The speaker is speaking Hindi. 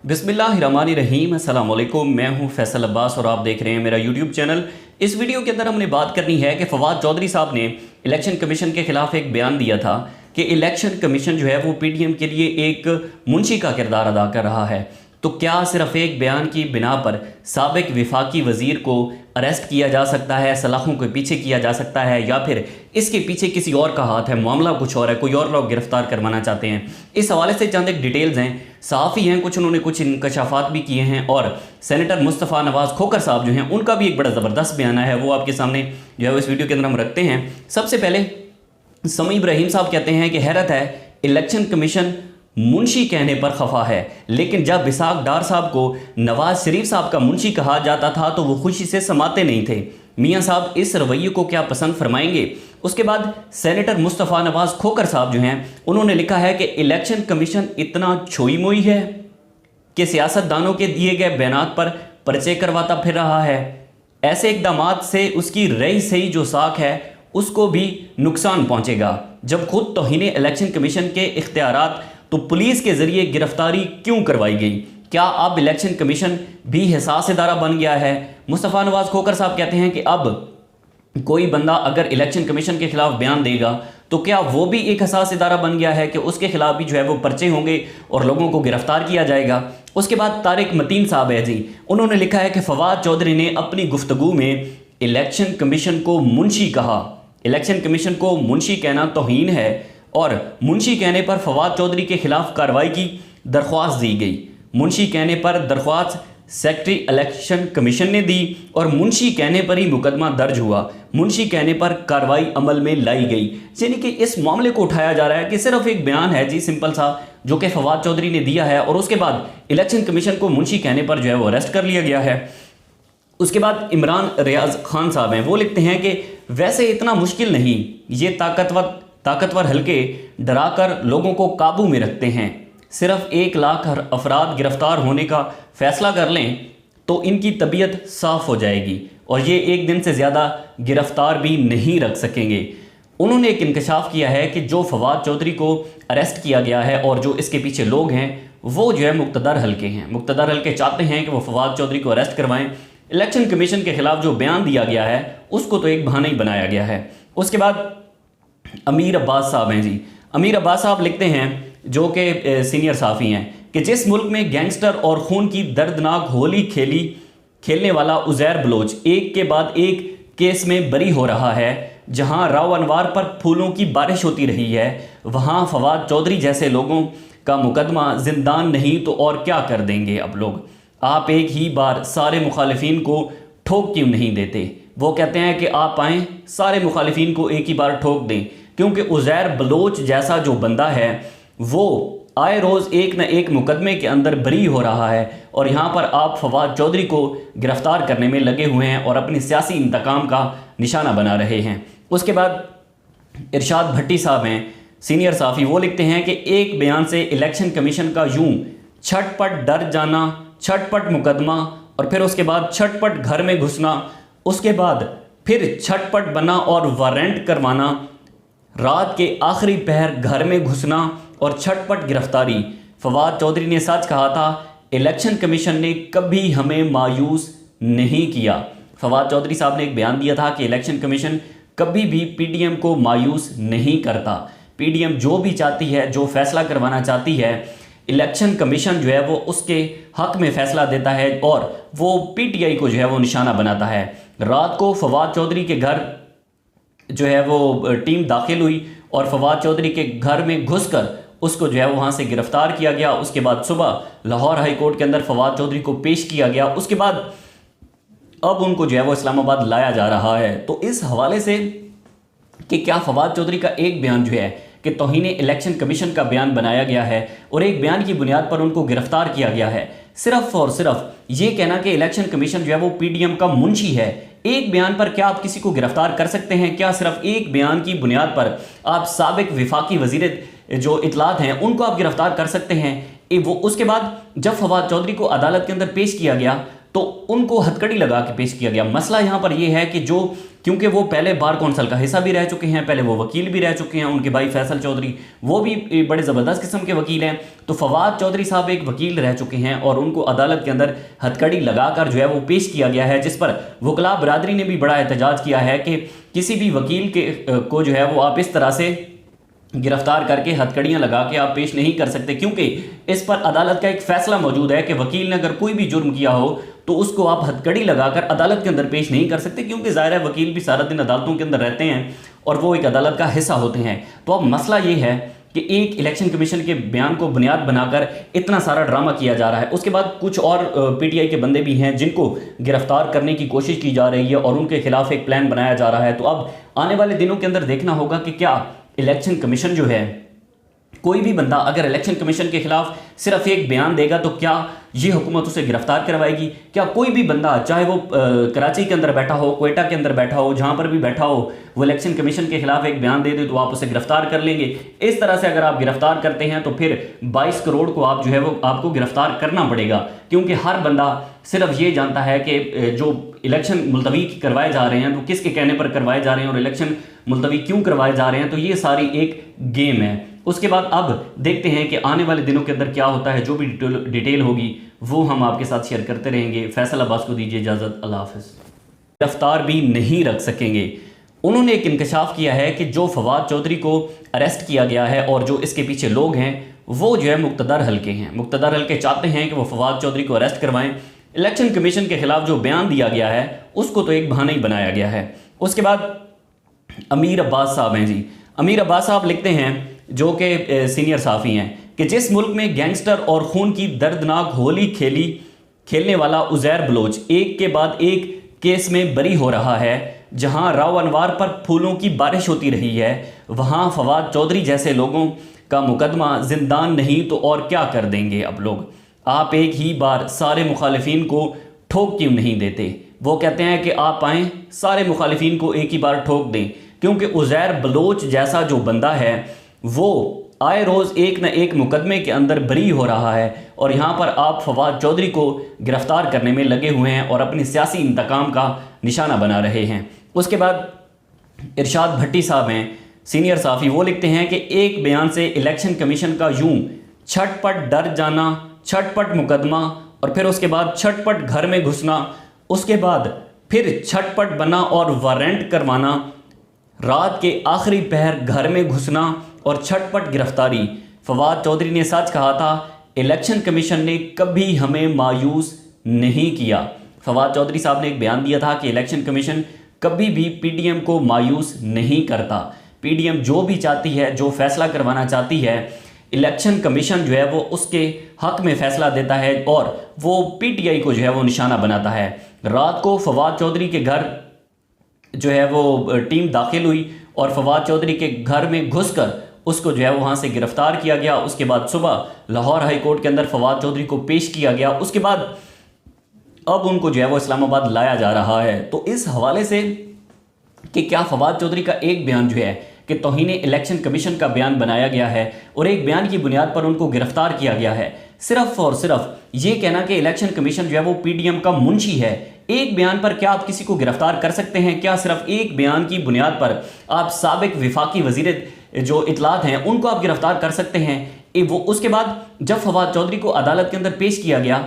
बिस्मिल्लाहिर्रहमानिर्रहीम अस्सलाम वालेकुम। मैं हूं फैसल अब्बास और आप देख रहे हैं मेरा यूट्यूब चैनल। इस वीडियो के अंदर हमने बात करनी है कि फवाद चौधरी साहब ने इलेक्शन कमीशन के खिलाफ एक बयान दिया था कि इलेक्शन कमीशन जो है वो पीडीएम के लिए एक मुंशी का किरदार अदा कर रहा है। तो क्या सिर्फ एक बयान की बिना पर साबिक विफाकी वज़ीर को अरेस्ट किया जा सकता है, सलाखों के पीछे किया जा सकता है, या फिर इसके पीछे किसी और का हाथ है, मामला कुछ और है, कोई और लोग गिरफ्तार करवाना चाहते हैं? इस हवाले से चंद एक डिटेल्स हैं, सहाफ़ी हैं कुछ, उन्होंने कुछ इंकशाफात भी किए हैं और सेनेटर मुस्तफ़ा नवाज़ खोखर साहब जो हैं उनका भी एक बड़ा ज़बरदस्त बयान है, वो आपके सामने जो है इस वीडियो के अंदर हम रखते हैं। सबसे पहले समी इब्राहिम साहब कहते हैं कि हैरत है, इलेक्शन कमीशन मुंशी कहने पर खफा है, लेकिन जब इसाक डार साहब को नवाज शरीफ साहब का मुंशी कहा जाता था तो वो खुशी से समाते नहीं थे। मियां साहब इस रवैये को क्या पसंद फरमाएंगे? उसके बाद सेनेटर मुस्तफ़ा नवाज़ खोखर साहब जो हैं उन्होंने लिखा है कि इलेक्शन कमीशन इतना छोई मोई है कि सियासतदानों के दिए गए बयानात पर पर्चे करवाता फिर रहा है। ऐसे इकदाम से उसकी रही सही जो साख है उसको भी नुकसान पहुंचेगा। जब खुद तौहीन इलेक्शन कमीशन के इख्तियारात तो पुलिस के जरिए गिरफ्तारी क्यों करवाई गई? क्या अब इलेक्शन कमीशन भी हिसास इदारा बन गया है? मुस्तफ़ा नवाज़ खोखर साहब कहते हैं कि अब कोई बंदा अगर इलेक्शन कमीशन के खिलाफ बयान देगा तो क्या वो भी एक हिसास इदारा बन गया है कि उसके खिलाफ भी जो है वो पर्चे होंगे और लोगों को गिरफ्तार किया जाएगा? उसके बाद तारिक मतीन साहब है जी, उन्होंने लिखा है कि फवाद चौधरी ने अपनी गुफ्तगू में इलेक्शन कमीशन को मुंशी कहा। इलेक्शन कमीशन को मुंशी कहना तौहीन है और मुंशी कहने पर फवाद चौधरी के खिलाफ कार्रवाई की दरख्वास्त दी गई। मुंशी कहने पर दरख्वास्त सेक्रेटरी इलेक्शन कमीशन ने दी और मुंशी कहने पर ही मुकदमा दर्ज हुआ। मुंशी कहने पर कार्रवाई अमल में लाई गई। यानी कि इस मामले को उठाया जा रहा है कि सिर्फ एक बयान है जी सिंपल सा जो कि फवाद चौधरी ने दिया है और उसके बाद इलेक्शन कमीशन को मुंशी कहने पर जो है वो अरेस्ट कर लिया गया है। उसके बाद इमरान रियाज खान साहब हैं, वो लिखते हैं कि वैसे इतना मुश्किल नहीं, ये ताकतवर हल्के डराकर लोगों को काबू में रखते हैं। सिर्फ 1 लाख अफराद गिरफ्तार होने का फैसला कर लें तो इनकी तबीयत साफ हो जाएगी और ये एक दिन से ज़्यादा गिरफ्तार भी नहीं रख सकेंगे। उन्होंने एक इंकशाफ किया है कि जो फवाद चौधरी को अरेस्ट किया गया है और जो इसके पीछे लोग हैं वो जो है मुक्तदर हल्के हैं। मुक्तदर हल्के चाहते हैं कि वो फवाद चौधरी को अरेस्ट करवाएं। इलेक्शन कमीशन के खिलाफ जो बयान दिया गया है उसको तो एक बहाना ही बनाया गया है। उसके बाद अमीर अब्बास साहब हैं जी, अमीर अब्बास साहब लिखते हैं जो कि सीनियर साफ़ी हैं कि जिस मुल्क में गैंगस्टर और खून की दर्दनाक होली खेलने वाला उज़ैर बलोच एक के बाद एक केस में बरी हो रहा है, जहां राव अनवार पर फूलों की बारिश होती रही है, वहां फवाद चौधरी जैसे लोगों का मुकदमा जिंदान नहीं तो और क्या कर देंगे अब लोग? आप एक ही बार सारे मुखालिफिन को ठोक क्यों नहीं देते? वो कहते हैं कि आप आएँ सारे मुखालिफिन को एक ही बार ठोक दें, क्योंकि उज़ैर बलोच जैसा जो बंदा है वो आए रोज़ एक न एक मुकदमे के अंदर बरी हो रहा है और यहाँ पर आप फवाद चौधरी को गिरफ्तार करने में लगे हुए हैं और अपनी सियासी इंतकाम का निशाना बना रहे हैं। उसके बाद इरशाद भट्टी साहब हैं, सीनियर साफ़ी, वो लिखते हैं कि एक बयान से इलेक्शन कमीशन का यूं छटपट डर जाना, छटपट मुकदमा और फिर उसके बाद छटपट घर में घुसना, उसके बाद फिर छटपट बना और वारंट करवाना, रात के आखिरी पहर घर में घुसना और छटपट गिरफ्तारी। फवाद चौधरी ने सच कहा था, इलेक्शन कमीशन ने कभी हमें मायूस नहीं किया। फवाद चौधरी साहब ने एक बयान दिया था कि इलेक्शन कमीशन कभी भी पीडीएम को मायूस नहीं करता। पीडीएम जो भी चाहती है, जो फैसला करवाना चाहती है, इलेक्शन कमीशन जो है वो उसके हक में फ़ैसला देता है और वो पीटीआई को जो है वो निशाना बनाता है। रात को फवाद चौधरी के घर जो है वो टीम दाखिल हुई और फवाद चौधरी के घर में घुसकर उसको जो है वहाँ से गिरफ्तार किया गया। उसके बाद सुबह लाहौर हाई कोर्ट के अंदर फवाद चौधरी को पेश किया गया। उसके बाद अब उनको जो है वो इस्लामाबाद लाया जा रहा है। तो इस हवाले से कि क्या फवाद चौधरी का एक बयान जो है कि तौहीन इलेक्शन कमीशन का बयान बनाया गया है और एक बयान की बुनियाद पर उनको गिरफ्तार किया गया है, सिर्फ और सिर्फ ये कहना कि इलेक्शन कमीशन जो है वो पीडीएम का मुंशी है, एक बयान पर क्या आप किसी को गिरफ्तार कर सकते हैं? क्या सिर्फ एक बयान की बुनियाद पर आप साबिक विफाकी वजीर जो इतलात हैं उनको आप गिरफ्तार कर सकते हैं? वो उसके बाद जब फवाद चौधरी को अदालत के अंदर पेश किया गया तो उनको हथकड़ी लगा के पेश किया गया। मसला यहाँ पर यह है कि क्योंकि वो पहले बार कौंसिल का हिस्सा भी रह चुके हैं, पहले वो वकील भी रह चुके हैं, उनके भाई फैसल चौधरी वो भी बड़े ज़बरदस्त किस्म के वकील हैं, तो फवाद चौधरी साहब एक वकील रह चुके हैं और उनको अदालत के अंदर हथकड़ी लगाकर जो है वो पेश किया गया है, जिस पर वकला बरादरी ने भी बड़ा एहतजाज किया है कि किसी भी वकील को जो है वो आप इस तरह से गिरफ्तार करके हथकड़ियां लगा के आप पेश नहीं कर सकते, क्योंकि इस पर अदालत का एक फैसला मौजूद है कि वकील ने अगर कोई भी जुर्म किया हो तो उसको आप हथकड़ी लगाकर अदालत के अंदर पेश नहीं कर सकते, क्योंकि ज़ाहिर है वकील भी सारा दिन अदालतों के अंदर रहते हैं और वो एक अदालत का हिस्सा होते हैं। तो अब मसला ये है कि एक इलेक्शन कमीशन के बयान को बुनियाद बनाकर इतना सारा ड्रामा किया जा रहा है। उसके बाद कुछ और पीटीआई के बंदे भी हैं जिनको गिरफ्तार करने की कोशिश की जा रही है और उनके खिलाफ एक प्लान बनाया जा रहा है। तो अब आने वाले दिनों के अंदर देखना होगा कि क्या इलेक्शन कमीशन जो है, कोई भी बंदा अगर इलेक्शन कमीशन के खिलाफ सिर्फ एक बयान देगा तो क्या ये हुकूमत उसे गिरफ्तार करवाएगी? क्या कोई भी बंदा, चाहे वो कराची के अंदर बैठा हो, क्वेटा के अंदर बैठा हो, जहां पर भी बैठा हो, वो इलेक्शन कमीशन के खिलाफ एक बयान दे दे तो आप उसे गिरफ्तार कर लेंगे? इस तरह से अगर आप गिरफ्तार करते हैं तो फिर 22 करोड़ को आप जो है वो आपको गिरफ्तार करना पड़ेगा, क्योंकि हर बंदा सिर्फ ये जानता है कि जो इलेक्शन मुलतवी करवाए जा रहे हैं तो किसके कहने पर करवाए जा रहे हैं और इलेक्शन मुलतवी क्यों करवाए जा रहे हैं। तो ये सारी एक गेम है। उसके बाद अब देखते हैं कि आने वाले दिनों के अंदर क्या होता है। जो भी डिटेल होगी वो हम आपके साथ शेयर करते रहेंगे। फैसल अब्बास को दीजिए इजाज़त, अल्लाह हाफ़िज़। गिरफ्तार भी नहीं रख सकेंगे। उन्होंने एक इंकशाफ किया है कि जो फवाद चौधरी को अरेस्ट किया गया है और जो इसके पीछे लोग हैं वो जो है मुक्तदर हल्के हैं। मुक्तदर हल्के चाहते हैं कि वो फवाद चौधरी को अरेस्ट करवाएं। इलेक्शन कमीशन के खिलाफ जो बयान दिया गया है उसको तो एक बहाना ही बनाया गया है। उसके बाद अमीर अब्बास साहब हैं जी। अमीर अब्बास साहब लिखते हैं, जो कि सीनियर साफ़ी हैं, कि जिस मुल्क में गैंगस्टर और खून की दर्दनाक होली खेलने वाला उज़ैर बलोच एक के बाद एक केस में बरी हो रहा है, जहां राव अनवार पर फूलों की बारिश होती रही है, वहां फवाद चौधरी जैसे लोगों का मुकदमा जिंदान नहीं तो और क्या कर देंगे अब लोग। आप एक ही बार सारे मुखालिफिन को ठोक क्यों नहीं देते? वो कहते हैं कि आप आएँ सारे मुखालिफिन को एक ही बार ठोक दें, क्योंकि उज़ैर बलोच जैसा जो बंदा है वो आए रोज़ एक न एक मुकदमे के अंदर बरी हो रहा है और यहाँ पर आप फवाद चौधरी को गिरफ्तार करने में लगे हुए हैं और अपनी सियासी इंतकाम का निशाना बना रहे हैं। उसके बाद इरशाद भट्टी साहब हैं, सीनियर साफ़ी, वो लिखते हैं कि एक बयान से इलेक्शन कमीशन का यूं छटपट डर जाना, छटपट मुकदमा और फिर उसके बाद छटपट घर में घुसना, उसके बाद फिर छटपट बना और वारंट करवाना, रात के आखिरी पहर घर में घुसना और छटपट गिरफ्तारी। फवाद चौधरी ने सच कहा था, इलेक्शन कमीशन ने कभी हमें मायूस नहीं किया। फवाद चौधरी साहब ने एक बयान दिया था कि इलेक्शन कमीशन कभी भी पीडीएम को मायूस नहीं करता। पीडीएम जो भी चाहती है, जो फैसला करवाना चाहती है, इलेक्शन कमीशन जो है वो उसके हक में फैसला देता है और वो पीटीआई को जो है वो निशाना बनाता है। रात को फवाद चौधरी के घर जो है वो टीम दाखिल हुई और फवाद चौधरी के घर में घुसकर उसको जो है वहाँ से गिरफ्तार किया गया। उसके बाद सुबह लाहौर हाई कोर्ट के अंदर फवाद चौधरी को पेश किया गया। उसके बाद अब उनको जो है वो इस्लामाबाद लाया जा रहा है। तो इस हवाले से कि क्या फवाद चौधरी का एक बयान जो है कि तौहीन इलेक्शन कमीशन का बयान बनाया गया है और एक बयान की बुनियाद पर उनको गिरफ्तार किया गया है, सिर्फ और सिर्फ ये कहना कि इलेक्शन कमीशन जो है वो पीडीएम का मुंशी है, एक बयान पर क्या आप किसी को गिरफ्तार कर सकते हैं? क्या सिर्फ एक बयान की बुनियाद पर आप साबिक विफाकी वजीर जो इतलात हैं उनको आप गिरफ्तार कर सकते हैं? वो उसके बाद जब फवाद चौधरी को अदालत के अंदर पेश किया गया